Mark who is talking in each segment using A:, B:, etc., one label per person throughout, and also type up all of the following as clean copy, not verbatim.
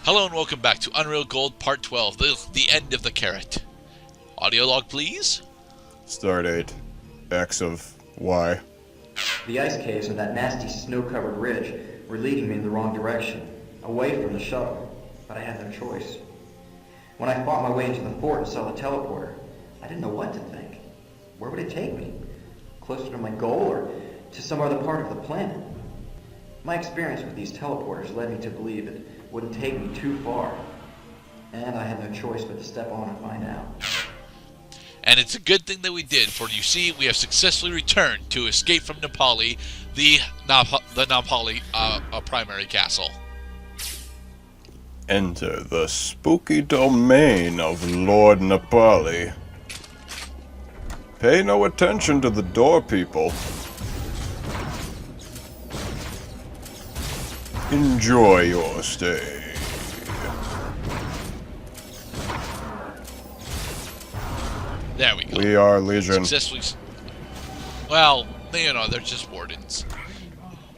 A: Hello and welcome back to Unreal Gold Part 12, the end of the carrot. Audio log, please.
B: Stardate X of Y.
C: The ice caves and that nasty snow-covered ridge were leading me in the wrong direction, away from the shuttle, but I had no choice. When I fought my way into the fort and saw the teleporter, I didn't know what to think. Where would it take me? Closer to my goal or to some other part of the planet? My experience with these teleporters led me to believe it wouldn't take me too far, and I had no choice but to step on and find out.
A: And it's a good thing that we did, for you see, we have successfully returned to escape from Nepali, the Nepali primary castle.
B: Enter the spooky domain of Lord Nepali. Pay no attention to the door people. Enjoy your stay.
A: There we go.
B: We are Legion.
A: Successfully. Well, you know, they're just wardens.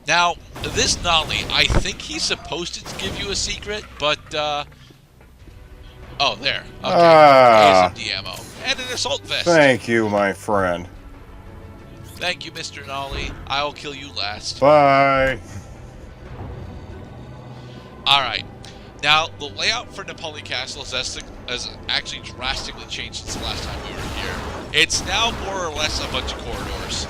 A: Now, this Nolly, I think he's supposed to give you a secret, but, oh, there. Okay. ASMD ammo. And an assault vest.
B: Thank you, my friend.
A: Thank you, Mr. Nolly. I'll kill you last.
B: Bye.
A: Alright. Now, the layout for Nepali Castle has actually drastically changed since the last time we were here. It's now more or less a bunch of corridors,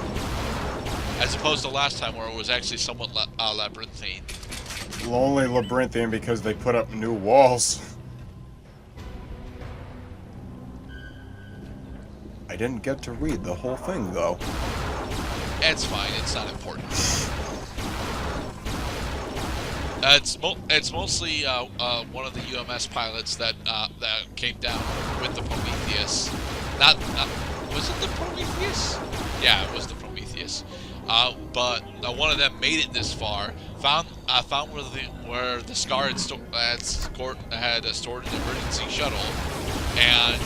A: as opposed to last time where it was actually somewhat labyrinthine.
B: Lonely labyrinthine because they put up new walls. I didn't get to read the whole thing, though.
A: It's fine. It's not important. It's mostly one of the UMS pilots that came down with the Prometheus. Was it the Prometheus? Yeah, it was the Prometheus. But one of them made it this far. Found where the Scar had stored an emergency shuttle, and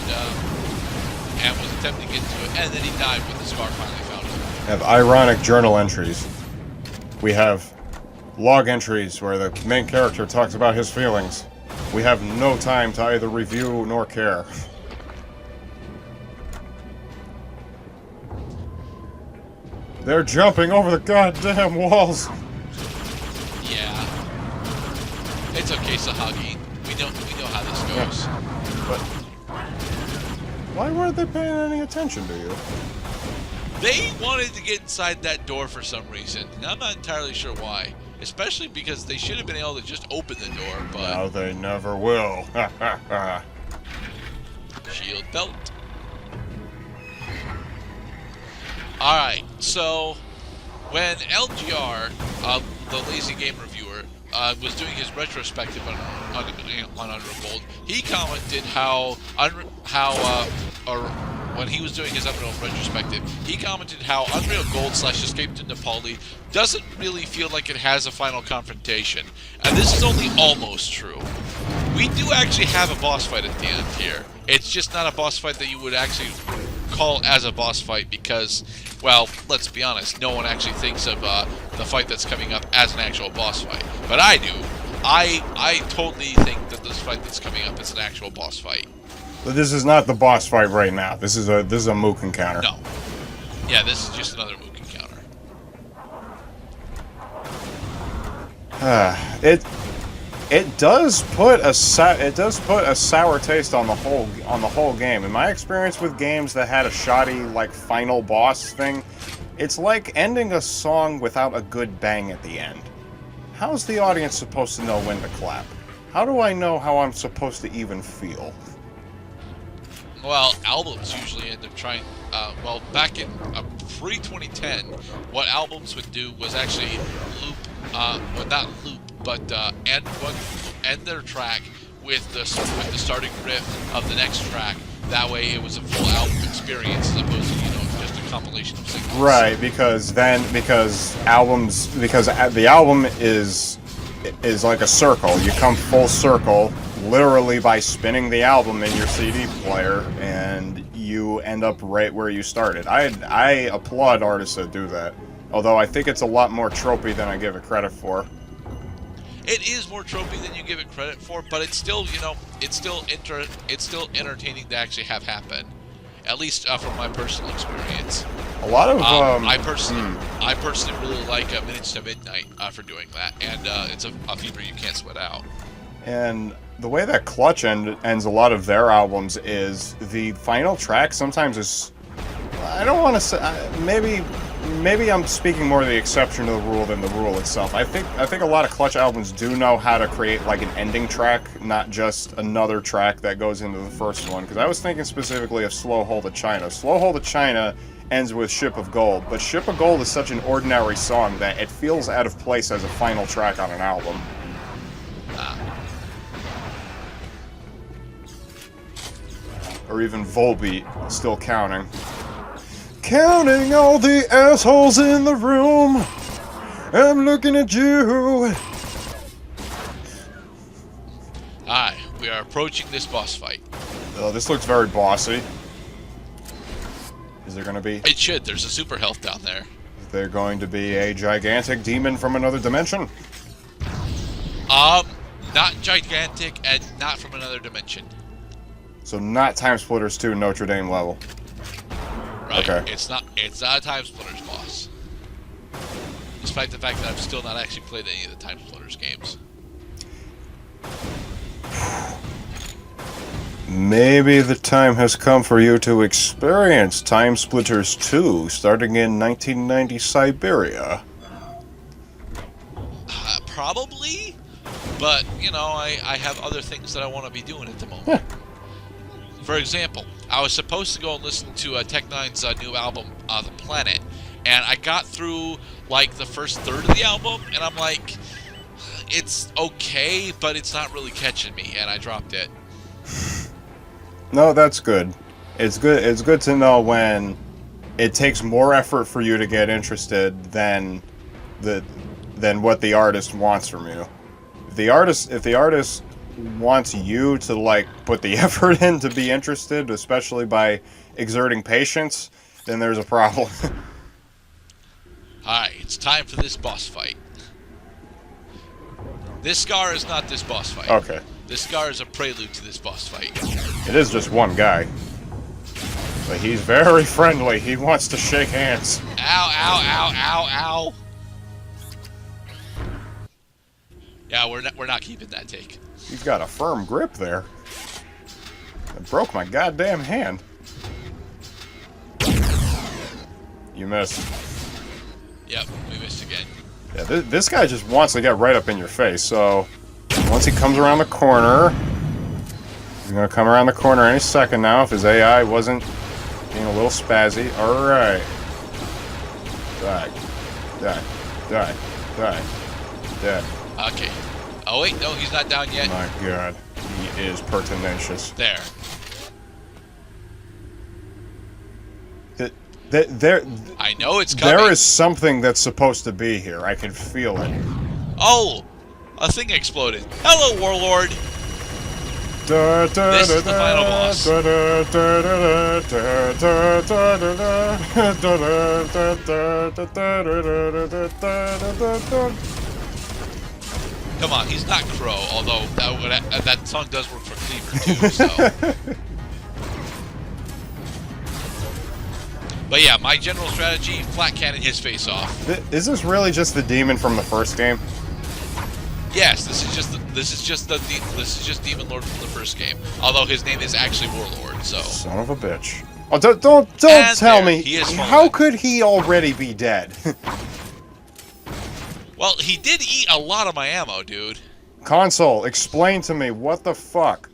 A: was attempting to get to it, and then he died when the Scar finally found him.
B: We have ironic journal entries. We have log entries where the main character talks about his feelings. We have no time to either review nor care. They're jumping over the goddamn walls.
A: Yeah. It's okay, Sahagi. We know how this goes.
B: But why weren't they paying any attention to you?
A: They wanted to get inside that door for some reason, and I'm not entirely sure why. Especially because they should have been able to just open the door, but...
B: Now they never will.
A: Shield belt. Alright, so... when LGR, the Lazy Game Reviewer, was doing his retrospective on Unreal Gold, he commented when he was doing his Unreal retrospective, he commented how Unreal Gold / Escape to Nepali doesn't really feel like it has a final confrontation. And this is only almost true. We do actually have a boss fight at the end here. It's just not a boss fight that you would actually call as a boss fight because, well, let's be honest, no one actually thinks of the fight that's coming up as an actual boss fight. But I do. I totally think that this fight that's coming up is an actual boss fight.
B: But this is not the boss fight right now. This is a mook encounter.
A: No. Yeah, this is just another mook encounter.
B: It does put a sour taste on the whole game. In my experience with games that had a shoddy like final boss thing, it's like ending a song without a good bang at the end. How's the audience supposed to know when to clap? How do I know how I'm supposed to even feel?
A: Well, albums usually end up trying... well, back in pre-2010, what albums would do was actually loop... well, not loop, but end their track with the starting riff of the next track. That way it was a full album experience as opposed to, just a compilation of singles.
B: Right, because the album is like a circle. You come full circle literally by spinning the album in your CD player, and you end up right where you started. I applaud artists that do that, although I think it's a lot more tropey than I give it credit for.
A: It is more tropey than you give it credit for, but it's still, you know, it's still entertaining to actually have happen. At least from my personal experience.
B: A lot of
A: I personally really like Minutes to Midnight for doing that, and it's a feature you can't sweat out.
B: And the way that Clutch ends a lot of their albums is the final track sometimes is, I don't want to say, maybe I'm speaking more of the exception to the rule than the rule itself. I think a lot of Clutch albums do know how to create like an ending track, not just another track that goes into the first one. Because I was thinking specifically of Slow Hole to China. Slow Hole to China ends with Ship of Gold, but Ship of Gold is such an ordinary song that it feels out of place as a final track on an album. Or even Volbeat, still counting. Counting all the assholes in the room. I'm looking at you.
A: Alright, we are approaching this boss fight.
B: Oh, this looks very bossy. Is there going to be...
A: It should. There's a super health down there.
B: Is there going to be a gigantic demon from another dimension?
A: Not gigantic and not from another dimension.
B: So not Time Splitters 2 Notre Dame level.
A: Right.
B: Okay.
A: It's not a Time Splitters boss. Despite the fact that I've still not actually played any of the Time Splitters games.
B: Maybe the time has come for you to experience Time Splitters 2 starting in 1990 Siberia.
A: Probably, but you know, I have other things that I want to be doing at the moment. For example, I was supposed to go and listen to Tech Nine's new album, The Planet, and I got through like the first third of the album, and I'm like, it's okay, but it's not really catching me, and I dropped it.
B: No, that's good. It's good. It's good to know when it takes more effort for you to get interested than what the artist wants from you. If the artist wants you to like put the effort in to be interested, especially by exerting patience, then there's a problem.
A: Alright, it's time for this boss fight. This scar is not this boss fight.
B: Okay.
A: This scar is a prelude to this boss fight.
B: It is just one guy. But he's very friendly. He wants to shake hands.
A: Ow, ow, ow, ow, ow. Yeah, we're not keeping that take.
B: He's got a firm grip there. It broke my goddamn hand. You missed.
A: Yep, we missed again.
B: Yeah, this guy just wants to get right up in your face, so... Once he comes around the corner... He's gonna come around the corner any second now if his AI wasn't being a little spazzy. Alright. Die. Die. Die. Die. Dead.
A: Okay. Oh wait, no, he's not down yet.
B: My god. He is pertinacious.
A: There. I know it's coming.
B: There is something that's supposed to be here. I can feel it.
A: Oh! A thing exploded. Hello, Warlord! This is the final boss. Come on, he's not Crow, although that song does work for Cleaver too, so... But yeah, my general strategy, flat cannon his face off.
B: Is this really just the demon from the first game?
A: Yes, this is just Demon Lord from the first game. Although his name is actually Warlord, so.
B: Son of a bitch. Oh, don't tell me. How could he already be dead?
A: Well, he did eat a lot of my ammo, dude.
B: Console, explain to me what the fuck.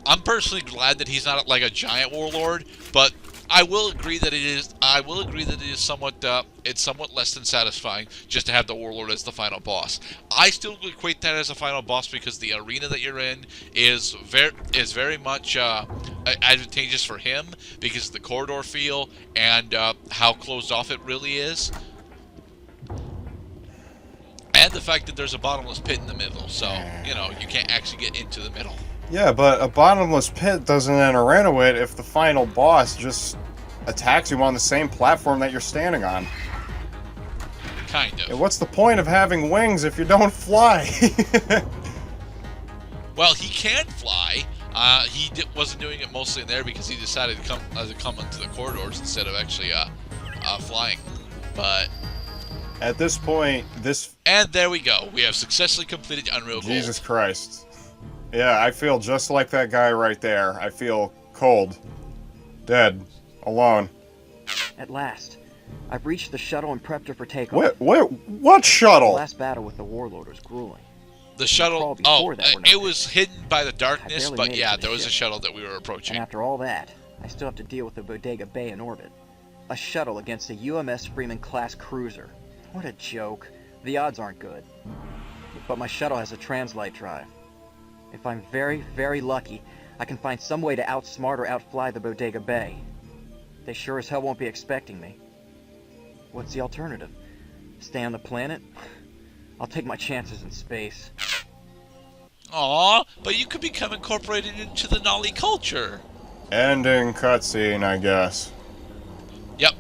A: I'm personally glad that he's not like a giant warlord, but I will agree that it is. I will agree that it is somewhat. It's somewhat less than satisfying just to have the warlord as the final boss. I still equate that as a final boss because the arena that you're in is very much advantageous for him because of the corridor feel and how closed off it really is, and the fact that there's a bottomless pit in the middle, so you know you can't actually get into the middle.
B: Yeah, but a bottomless pit doesn't enter into it if the final boss just attacks you on the same platform that you're standing on.
A: Kind of.
B: And what's the point of having wings if you don't fly?
A: Well, he can fly. Wasn't doing it mostly in there because he decided to come into the corridors instead of actually flying. But
B: at this point,
A: and there we go. We have successfully completed Unreal Gold.
B: Jesus Christ. Yeah, I feel just like that guy right there. I feel cold, dead, alone.
C: At last, I've reached the shuttle and prepped her for takeoff.
B: What
C: The
B: shuttle?
C: last battle with the warlord was grueling.
A: The shuttle.
C: Before that,
A: It was hidden by the darkness,
C: barely
A: but
C: made it
A: yeah,
C: to the
A: there was a
C: ship.
A: shuttle that we were approaching.
C: And after all that, I still have to deal with the Bodega Bay in orbit. A shuttle against a UMS Freeman-class cruiser. What a joke. The odds aren't good. But my shuttle has a translite drive. If I'm very, very lucky, I can find some way to outsmart or outfly the Bodega Bay. They sure as hell won't be expecting me. What's the alternative? Stay on the planet? I'll take my chances in space.
A: Aw, but you could become incorporated into the Nolly culture.
B: Ending cutscene, I guess.
A: Yep.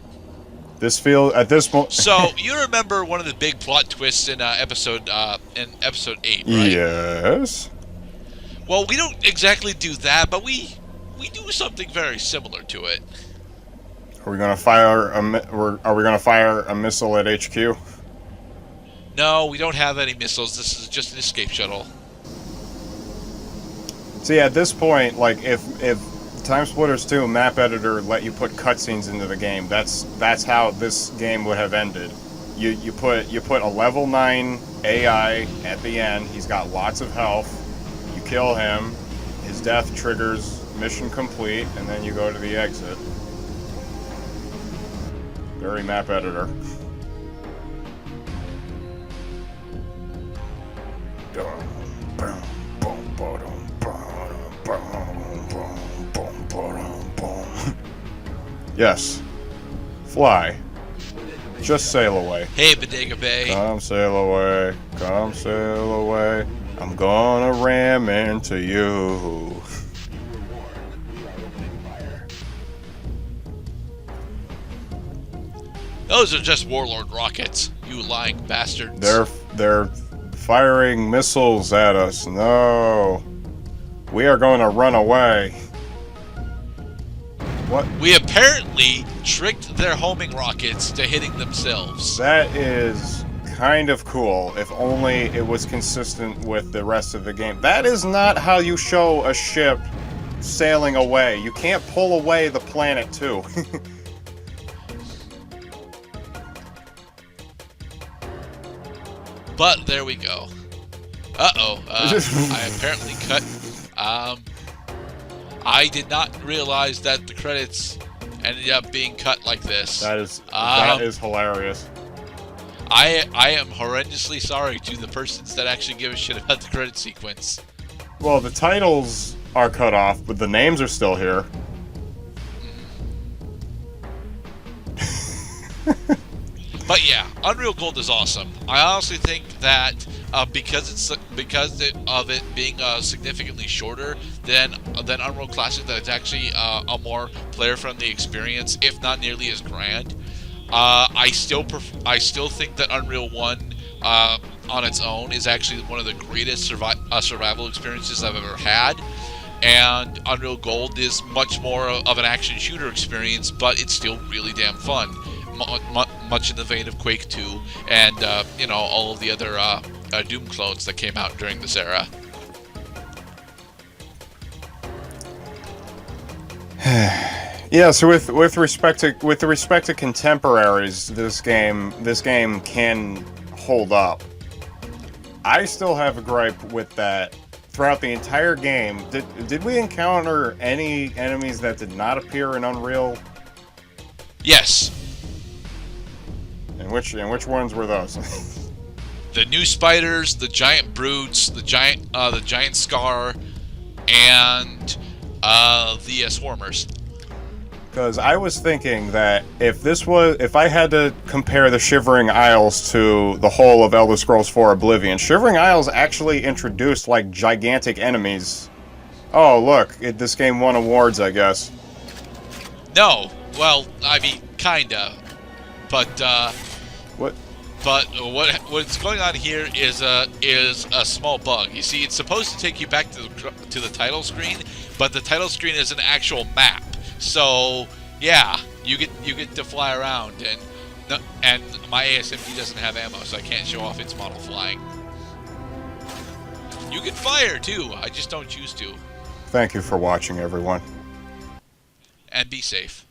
B: At this point.
A: So you remember one of the big plot twists in episode 8, right?
B: Yes.
A: Well, we don't exactly do that, but we do something very similar to it.
B: Are we gonna fire a missile at HQ?
A: No, we don't have any missiles. This is just an escape shuttle.
B: See, at this point, like if Time Splitters 2 map editor let you put cutscenes into the game, that's how this game would have ended. You put a level 9 AI at the end. He's got lots of health. You kill him. His death triggers mission complete, and then you go to the exit. Very map editor. Yes. Fly. Just sail away.
A: Hey, Bodega Bay.
B: Come sail away. Come sail away. I'm gonna ram into you.
A: Those are just warlord rockets, you lying bastards.
B: They're firing missiles at us. No. We are going to run away. What?
A: We apparently tricked their homing rockets to hitting themselves.
B: That is kind of cool, if only it was consistent with the rest of the game. That is not how you show a ship sailing away. You can't pull away the planet, too.
A: But there we go. Uh-oh. I apparently cut. I did not realize that the credits ended up being cut like this.
B: That is hilarious.
A: I am horrendously sorry to the persons that actually give a shit about the credit sequence.
B: Well, the titles are cut off, but the names are still here.
A: But yeah, Unreal Gold is awesome. I honestly think that because of it being significantly shorter than Unreal Classic, that it's actually a more player-friendly experience, if not nearly as grand. I still think that Unreal 1 on its own is actually one of the greatest survival experiences I've ever had. And Unreal Gold is much more of an action shooter experience, but it's still really damn fun. Much in the vein of Quake 2 and all of the other Doom clones that came out during this era.
B: Yeah, so with respect to contemporaries, this game can hold up. I still have a gripe with that. Throughout the entire game, did we encounter any enemies that did not appear in Unreal?
A: Yes.
B: And which ones were those?
A: The new spiders, the giant brutes, the giant scar, and the swarmers.
B: Because I was thinking that if I had to compare the Shivering Isles to the whole of Elder Scrolls 4 Oblivion, Shivering Isles actually introduced like gigantic enemies. Oh look, this game won awards, I guess.
A: No, well, I mean, kinda, but
B: What?
A: But what's going on here is a small bug. You see, it's supposed to take you back to the title screen, but the title screen is an actual map. So yeah, you get to fly around, and my ASMG doesn't have ammo, so I can't show off its model flying. You can fire too. I just don't choose to.
B: Thank you for watching, everyone.
A: And be safe.